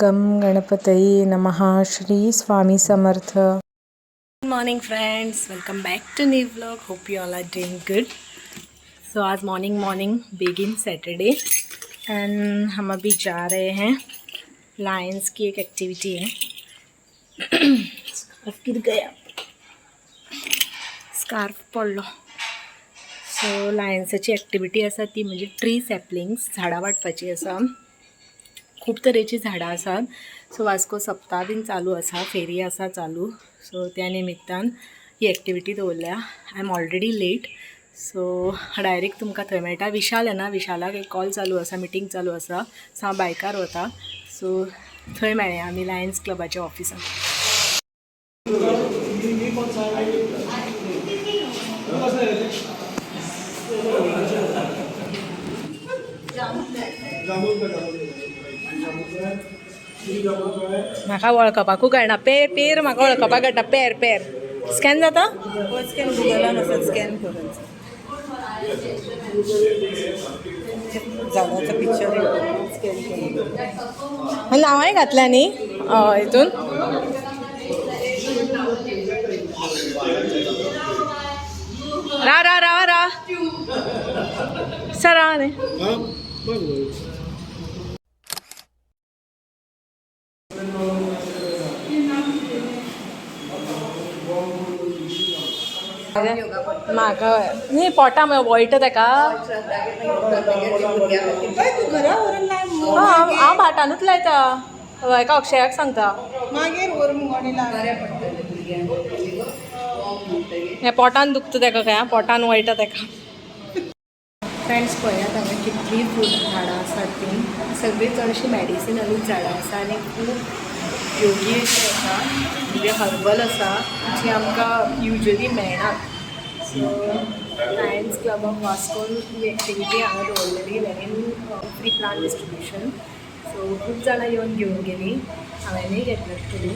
गम गणपतये नमः. Shri Swami Samarth. Good morning friends, welcome back to new vlog. Hope you all are doing good. So आज morning begin Saturday and हम अभी जा रहे हैं. लायंस की एक एक्टिविटी है. स्कार्फ गिर गया, स्कार्फ पडलो. सो लायन्साची एक्टिविटी आसा ती म्हणजे ट्री सॅपलिंग्स झाडां वाटपाची आसा. खूब तरेची झाडां आसात. सो वास्को सप्ताह बीन चालू आसा, फेरी आसा चालू. सो त्या निमित्तान ही एक्टिविटी दवरल्या. I am already late. So direct तुमकां थंय मेळटा. विशाल येना, विशालाक एक कॉल चालू आसा, मिटींग चालू आसा. सो हांव बायकार वता. सो थंय मेळया आमी लायन्स क्लबाच्या ऑफिसान. म्हाका वळखपाकू कळना. पेर पेर म्हाका वळखपाक कळटा. पेर पेर स्कॅन जाता. स्कॅन गुगलान आसा, स्कॅन करून झाडाचं पिक्चर स्कॅन केलं. नांवांय घातल्या न्ही हितून. रा रा रा रा सरा न्ही. म्हाका न्ही पोटा वळट ताका. हांव भाटानूच लायता. हेका अक्षयाक सांगता. मागीर वर मुगोणी हें पोटान दुखता ताका काय. पोटान वळटा ताका. फ्रेंड्स पळयात हांगा कितलीं फूड झाडां आसात तीं. सगळीं चडशीं मॅडिसिनलूच झाडां आसा आनी खूब योगी अशीं आसा, म्हणजे हर्बल आसा जी आमकां युजली मेळनात. सो लायन्स क्लब ऑफ वास्कोन ही एक्टिविटी हांगा दवरलेली. वेरीन फ्री प्लांट डिस्ट्रिब्युशन. सो खूब जाणां येवन घेवन गेलीं. हांवेंनूय घेतल्या थोडी.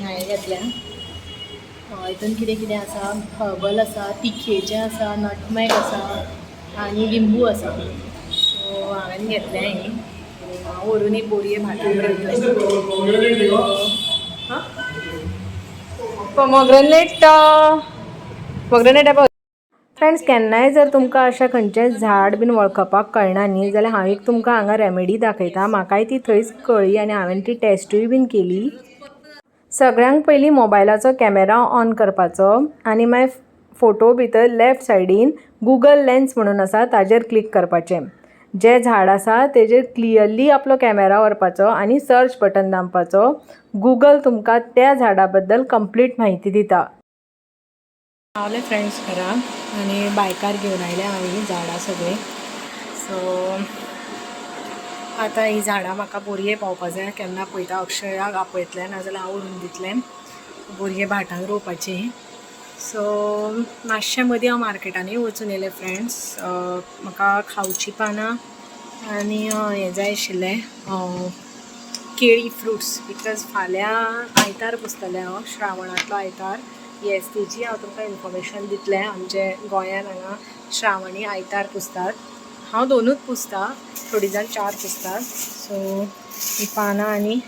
हांवें घेतल्या. हितून कितें कितें आसा. हर्बल आसा, तिखेचें आसा, नटमॅग आसा आनी लिंबू आसा. सो हांवें घेतल्या ही. हांव व्हरून एक बोरये भाटान घातले. पोमोग्रेनेट फ्रेंड्स, केन्नाय जर तुमकां अशें खंयचें झाड बीन वळखपाक कळना न्ही जाल्यार हांव एक तुमकां हांगा रेमेडी दाखयता. म्हाकाय ती थंयच कळ्ळी आनी हांवें ती टेस्टूय बीन केली. सगळ्यांक पयलीं मोबायलाचो कॅमेरा ऑन करपाचो आनी मागीर फोटो भितर लेफ्ट सायडीन गुगल लेन्स म्हणून आसा ताजेर क्लिक करपाचें. जें झाड आसा तेजेर क्लियरली आपलो कॅमेरा व्हरपाचो आनी सर्च बटन दामपाचो. गुगल तुमकां त्या झाडा बद्दल कंप्लीट म्हायती दिता. पावले फ्रेंड्स घरा आनी बायकार घेवन आयले हांव ही झाडां सगळीं. सो आतां ही झाडां म्हाका बोरये पावपाक जाय. केन्ना पळयता अक्षयाक आपयतलें नाजाल्यार हांव व्हरून दितलें. बोरये भाटान रोवपाची. सो मातशें मदीं हांव मार्केटानूय वचून येयलें फ्रेंड्स. म्हाका खावची पानां आनी हें जाय आशिल्लें केळी फ्रुट्स. बिकॉज फाल्यां आयतार पुजतलें हांव, श्रावणांतलो आयतार. येस, तेजी हांव तुमकां इन्फॉर्मेशन दितलें. आमचे गोंयान हांगा श्रावणी आयतार पुजतात. हांव 2च पुजता, थोडीं जाण 4 पुजतात. सो ही पानां आनी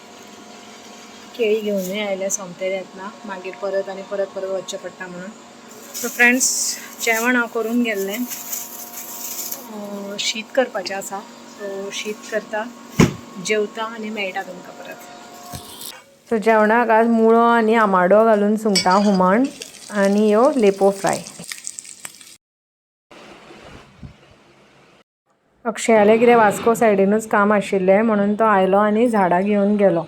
केळी घेवनूय आयले. सोमतेर येतना मागीर परत आनी परत वचचें पडटा म्हणून. सो फ्रेंड्स, जेवण हांव करून गेल्लें. शीत करपाचें आसा. सो शीत करता, जेवता आनी मेळटा तुमकां परत. सो जेवणाक आज मुळो आनी आमाडो घालून सुंगटां हुमण आनी ह्यो लेपो फ्राय. अक्षयाले कितें वास्को सायडीनूच काम आशिल्लें म्हणून तो आयलो आनी झाडां घेवन गेलो.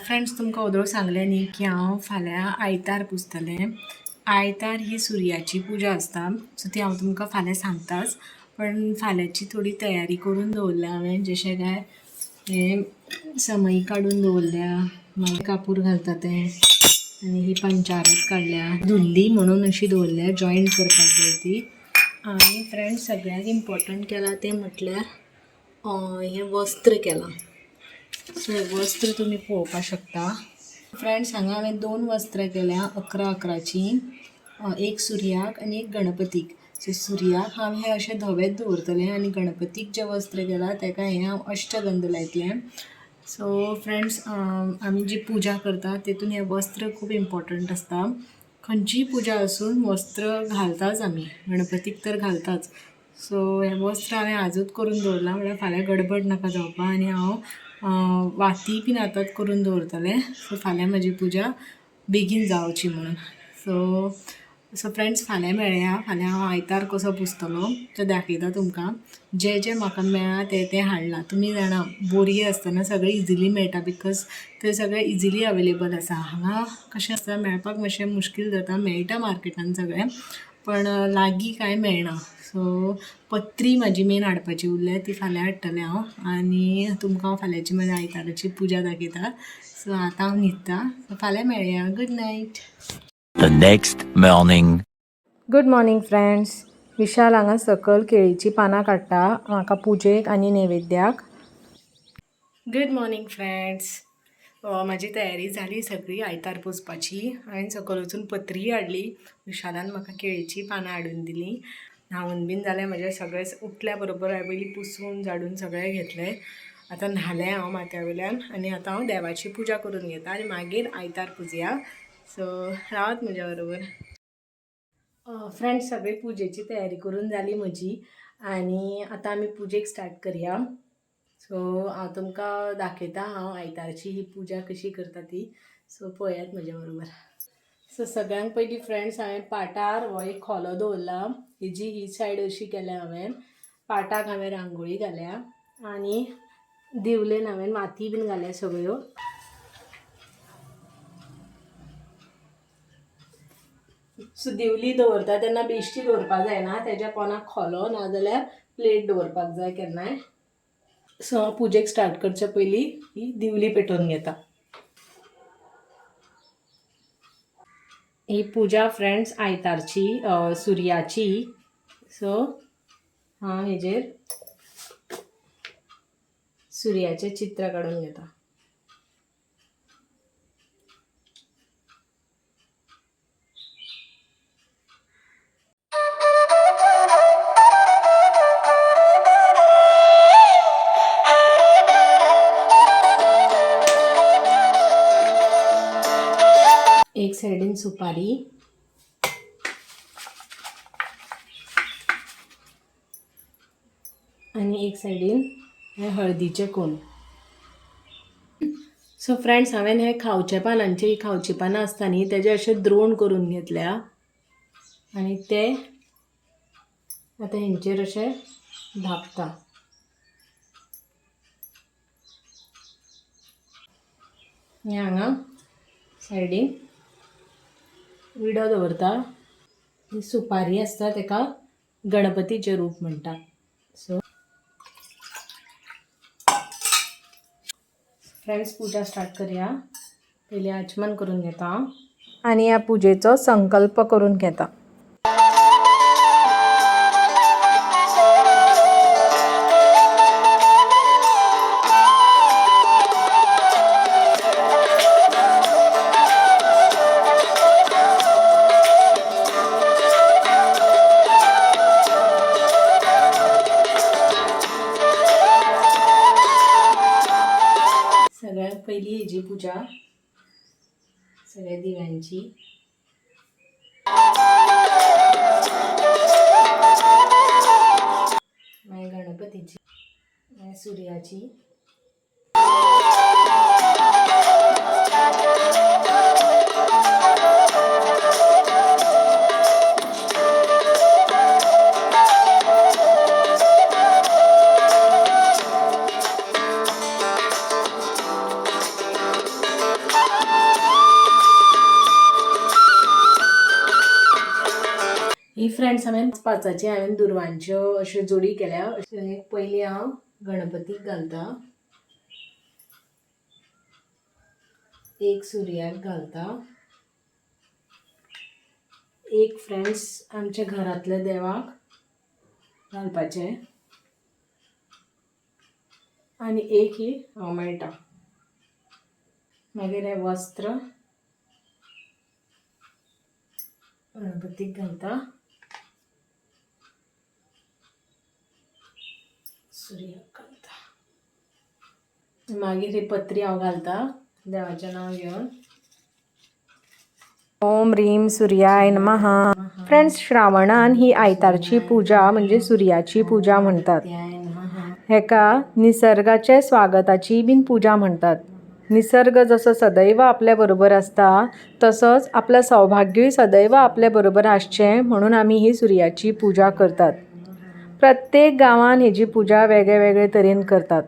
फ्रेंड्स, तुमकां ओदोळ सांगलें न्ही की हांव फाल्यां आयतार पुजतलें. आयतार ही सुर्याची पुजा आसता. सो ती हांव तुमकां फाल्यां सांगताच. पण फाल्यांची थोडी तयारी करून दवरल्या हांवें. जशें काय हें समई काडून दवरल्या, मागीर कापूर घालता तें, आनी ही पंचारत काडल्या. धुल्ली म्हणून अशी दवरल्या, जॉयंट करपाक जाय ती. आनी फ्रेंड्स, सगळ्यात इम्पॉर्टंट केलां तें म्हटल्यार हें वस्त्र केलां. सो हे वस्त्र तुम्ही पळोवपाक शकता. फ्रेंड्स, हांगा हांवें 2 वस्त्र केल्या 11-11ची. एक सुर्याक आनी एक गणपतीक. सो सुर्याक हांव हें अशें धवेच दवरतलें आनी गणपतीक जें वस्त्र केलां ताका हें हांव अष्टगंध लायतलें. सो फ्रेंड्स, आमी जी पुजा करता तेतून हें वस्त्र खूब इम्पॉर्टंट आसता. खंयचीय पुजा आसून वस्त्र घालताच आमी, गणपतीक तर घालताच. सो हें वस्त्र हांवें आजूच करून दवरलां, म्हळ्यार फाल्यां गडबड नाका जावपा आनी हांव वाती बीन आतांच करून दवरतलें. सो फाल्यां म्हजी पुजा बेगीन जावची म्हणून. सो फ्रेंड्स, फाल्यां मेळया. फाल्यां हांव आयतार कसो पुजतलो तो दाखयता तुमकां. जें म्हाका मेळ्ळां तें हाडलां. तुमी जाणा बोरये आसतना सगळें इजिली मेळटा, बिकॉज तें सगळें इजिली अवेलेबल आसा. हांगा कशें आसता, मेळपाक मातशें मुश्कील जाता. मेळटा मार्केटान सगळें, पण लागीं कांय मेळना. सो पत्री म्हाजी मेन हाडपाची उरल्या, ती फाल्यां हाडटलें हांव. आनी तुमकां हांव फाल्यांची म्हज्या आयताराची पुजा दाखयता. सो आतां हांव न्हिदता. फाल्यां मेळया. Good night. The next morning. Good morning friends. Vishal हांगा सकयल केळीची पानां काडटा म्हाका पुजेक आनी नैवेद्याक. Good morning friends. म्हाजी तयारी जाली सगळी आयतार पुजपाची. हांवें सकयल वचून पत्री हाडली. विशालान म्हाका केळीची पानां हाडून दिलीं. न्हावून बीन जालें म्हजें सगळें. उठल्या बरोबर हांवें पयलीं पुसून झाडून सगळें घेतलें. आतां न्हालें हांव माथ्या वयल्यान आनी आतां हांव देवाची पुजा करून घेता आनी मागीर आयतार पुजया. सो रावत म्हज्या बरोबर. फ्रेंड्स, सगळी पुजेची तयारी करून जाली म्हजी आनी आतां आमी पुजेक स्टार्ट करया. सो हांव तुमकां दाखयता हांव आयतारची ही पुजा कशी करता ती. सो पळयात म्हज्या बरोबर. सो सगळ्यांत पयलीं फ्रेंड्स, हांवें पाटार हो एक खोलो दवरला. हेजी ही सायड अशी केल्या हांवें. पाटाक हांवें रांगोळी घाल्या आनी दिवलेन हांवें माती बीन घाल्या सगळ्यो. सो दिवली दवरता तेन्ना बेश्टी दवरपाक जायना, तेज्या पोंदाक खोलो नाजाल्यार प्लेट दवरपाक जाय केन्नाय. सो हांव पुजेक स्टार्ट करचे पयलीं ही दिवली पेटोवन घेता. ही पुजा फ्रेंड्स आयतारची, सुर्याची. सो हांव हेजेर सुर्याचें चित्र काडून घेता. एक सायडीन सुपारी आनी एक सायडीन हे हळदीचे कोण. सो फ्रेंड्स, हांवें हे खावचे पानांची खावची पानां आसता न्ही तेजे अशे द्रोण करून घेतल्या आनी ते आतां हेंचेर अशे धापता. हे हांगा सायडीन विडो दवरता. ही सुपारी आसता तेका गणपतीचें रूप म्हणटात. सो फ्रेंड्स, पुजा स्टार्ट करया. पयलीं आचमन करून घेता आनी ह्या पुजेचो संकल्प करून घेता. सगळ्यात पहिली हेजी पुजा सगळ्या दिव्यांची. मागीर गणपतीची, मागीर सुर्याची, ही फ्रेंड्स हांवें पांचाची हांवें दुर्वांच्यो अश्यो जोडी केल्या. पयलीं हांव गणपतीक घालता, एक सुर्याक घालता, एक फ्रेंड्स आमच्या घरांतल्या देवाक घालपाचें आनी एक ही हांव मेळटा. मागीर हें वस्त्र गणपतीक घालता सूर्याक घालता मागीर ही पत्री हांव घालता देवाचें नांव घेवन. ओम ह्रीम सूर्याय नमः. फ्रेंड्स, श्रावणान ही आयतारची पूजा म्हणजे सूर्याची पूजा म्हणटात. हेका निसर्गाचे स्वागताची बीन पूजा म्हणटात. निसर्ग जसो सदैव आपल्या बरोबर आसता तसोच आपलं सौभाग्यय सदैव आपल्या बरोबर आसचें म्हणून आमी ही सूर्याची पूजा करतात. प्रत्येक गांवान हेजी पूजा वेगळे वेगळे तरेन करतात,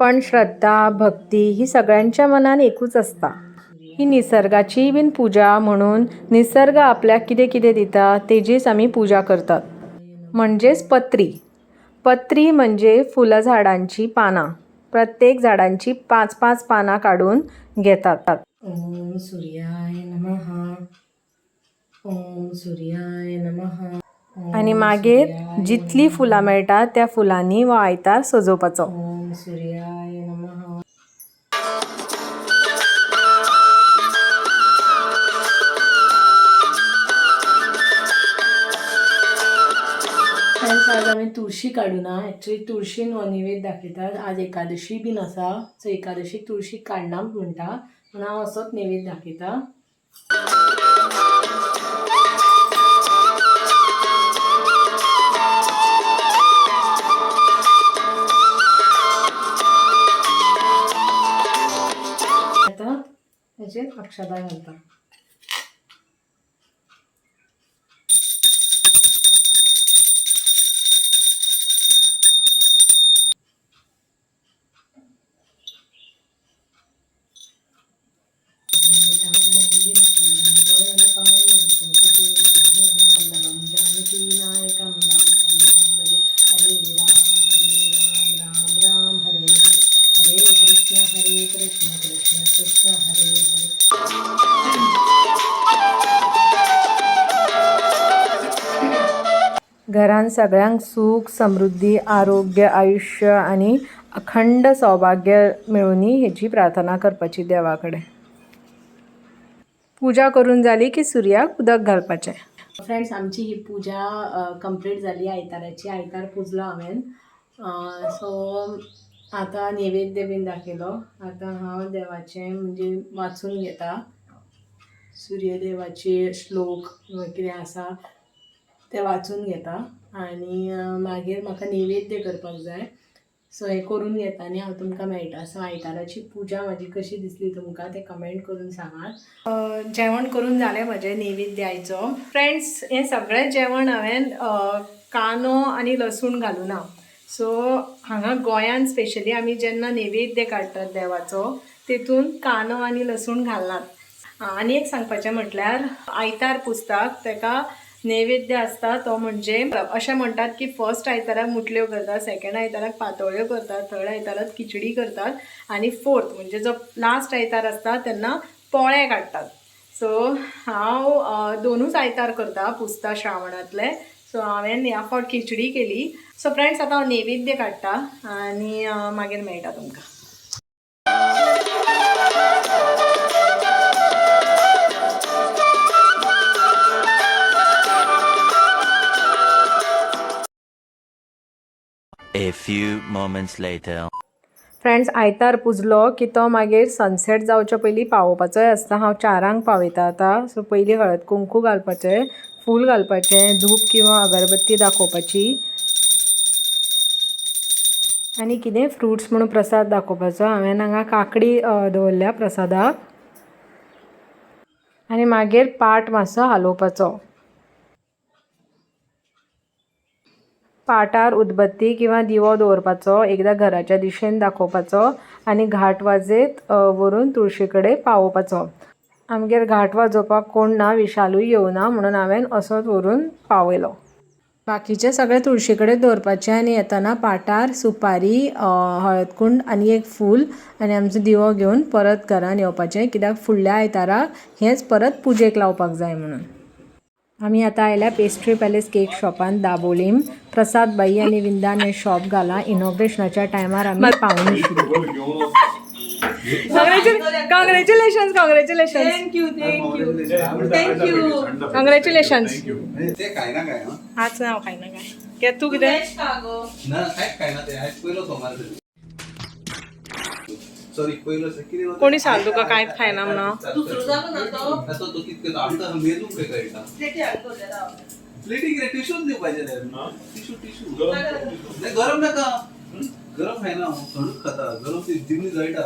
पण श्रद्धा भक्ती ही सगळ्यांच्या मनान एकूच आसता. ही निसर्गाची बीन पूजा म्हणून निसर्ग आपल्याक कितें कितें दिता तेजीच आमी पूजा करतात. म्हणजेच पत्री म्हणजे फुलं झाडांची पानां. प्रत्येक झाडांची 5-5 पानां काढून घेतात. ओम सूर्याय नमः. ओम सूर्याय नमः. आणि मागीर जितली फुलां मेळटा त्या फुलांनी हो आयतार सजोवपाचो. ओम सूर्याय नमः. आज आमी तुळशी काडूना. एक्चुअली तुळशीन हो नैवेद्य दाखयतात. आज एकादशी बीन आसा, सो एकादशीक तुळशी काडना म्हणटा, म्हणून हांव असोच नैवेद्य दाखयता. आता हेचेर अक्षता घालता. घरान सगळ्यांक सुख समृद्धी आरोग्य आयुष्य आणि अखंड सौभाग्य मिळूनी हेची प्रार्थना करपाची देवा कडेन. पूजा करून जाली की सूर्याक उदक घालपाचें. फ्रेंड्स, आमची ही पूजा कंप्लीट जाली आयताराची. आयतार पुजलो हांवें. सो आतां नैवेद्य बीन दाखयलो. आतां हांव देवाचें म्हणजे वाचून घेता. सूर्यदेवाचे श्लोक कितें आसा ते वाचून घेता आनी मागीर म्हाका नैवेद्य करपाक जाय. सो हें करून घेता आनी हांव तुमकां मेळटा. सो आयताराची पूजा म्हाजी कशी दिसली तुमकां ते कमेंट करून सांगात. जेवण करून जालें म्हजें नैवेद्य आयचो. फ्रेंड्स, हें सगळें जेवण हांवें कांदो आनी लसूण घालूना. सो हांगा गोंयान स्पेशली आमी जेन्ना नैवेद्य काडटात देवाचो तेतून कांदो आनी लसूण घालनात. आनी एक सांगपाचें म्हटल्यार आयतार पुजतात तेका नैवेद्य आसता तो म्हणजे अशें म्हणटात की फर्स्ट आयताराक मुटल्यो करतात, सेकंड आयताराक पातोळ्यो करतात, थर्ड आयताराक खिचडी करतात आनी फोर्थ म्हणजे जो लास्ट आयतार आसता तेन्ना पोळे काडटात. सो हांव दोनूच आयतार करता पुजता श्रावणांतले. सो हांवें ह्या फावट खिचडी केली. सो फ्रेंड्स, आतां हांव नैवेद्य काडटा आनी मागीर मेळटा तुमकां. A few moments later. Friends, आयतार पुजलो की तो मागीर सनसेट जावचे पयलीं पावोवपाचोय आसता. हांव 4 पावयता आतां. सो पयलीं हळद कुंकू घालपाचें, फूल घालपाचें, धूप किंवा अगरबत्ती दाखोवपाची आनी कितें फ्रुट्स म्हणून प्रसाद दाखोवपाचो. हांवें हांगा काकडी दवरल्या प्रसादाक आनी मागीर पाट मातसो हालोवपाचो. पाटार उदबत्ती किंवा दिवो दवरपाचो, एकदां घराच्या दिशेन दाखोवपाचो आनी घाट वाजयत व्हरून तुळशी कडेन पावोवपाचो. आमगेर घाट वाजोवपाक कोण ना, विशालूय येवना म्हणून हांवें असोच व्हरून पावयलो. बाकीचे सगळे तुळशी कडेन दवरपाचें आनी येतना पाटार सुपारी, हळदकुंड आनी एक फूल आनी आमचो दिवो घेवन परत घरान येवपाचें, कित्याक फुडल्या आयताराक हेंच परत पुजेक लावपाक जाय म्हणून. आमी आतां आयल्या पेस्ट्री पॅलेस केक शॉपान दाबोलीम. प्रसाद बाई आनी विंदान हें शॉप घाला. इनॉग्रेशनाच्या टायमार आमी पावून आशिल्लीं. कॉंग्रेच्युलेशन्स. कॉंग्रेच्युलेशन्स. आज हांव खायना काय. तूं कितें ना कांयच खायना ते आयज पयलो सोमार सॉरी पयलो कितें कोणी सांग तुका कांयच खायना म्हणून आतां तो कितके आमकां मेनू खंय कळटा प्लेटी कितें टिश्यूच दिवपाचें टिश्यू टिश्यू नाही गरम नाका गरम खायना हांव थंडूच खाता गरम ती जिमनी जळटा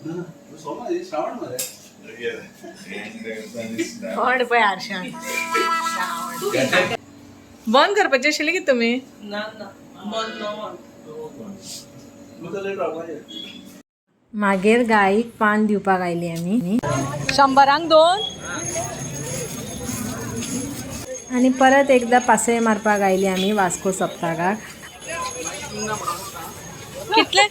ना सोमार श्रावण मरे कोण पळय हारशान बंद करपाचें आशिल्लें की तुमी म्हाका लेट रावपाचें मागीर गाईक पान दिवपाक आयली आमी 100 2 आणि परत एकदा पासय मारपाक आयली आमी वास्को सप्तकाक. कितले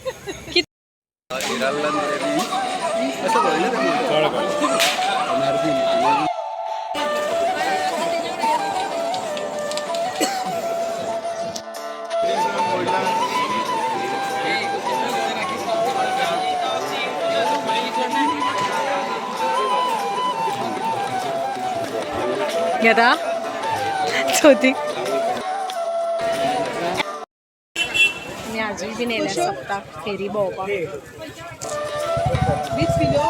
घेता चवथीक मी आजूय बीन येयल्या सप्ताक फेरी भोंवपाक. 20 किलो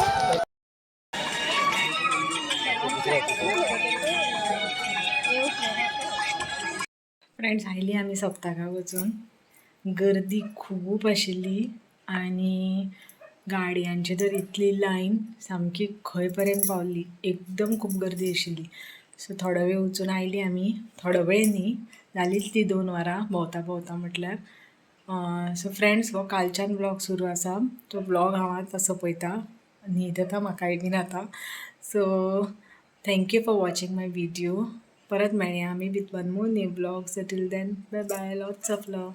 फ्रेंड्स आयली आमी सप्तकाक वचून. गर्दी खूब आशिल्ली आनी गाडयांची तर इतली लायन सामकी खंय पर्यंत पावल्ली. एकदम खूब गर्दी आशिल्ली. सो थोडो वेळ वचून आयली आमी. थोडो वेळ न्ही जालीच ती 2 वरां भोंवता भोंवता म्हटल्यार. सो फ्रेंड्स हो कालच्यान ब्लॉग सुरू आसा. तो ब्लॉग हांव आतां सोंपयता. न्हीद येता म्हाकाय बीन आतां. So thank you for watching my video. परत मेळया आमी with one more new blog. So till then bye bye. Lots of love.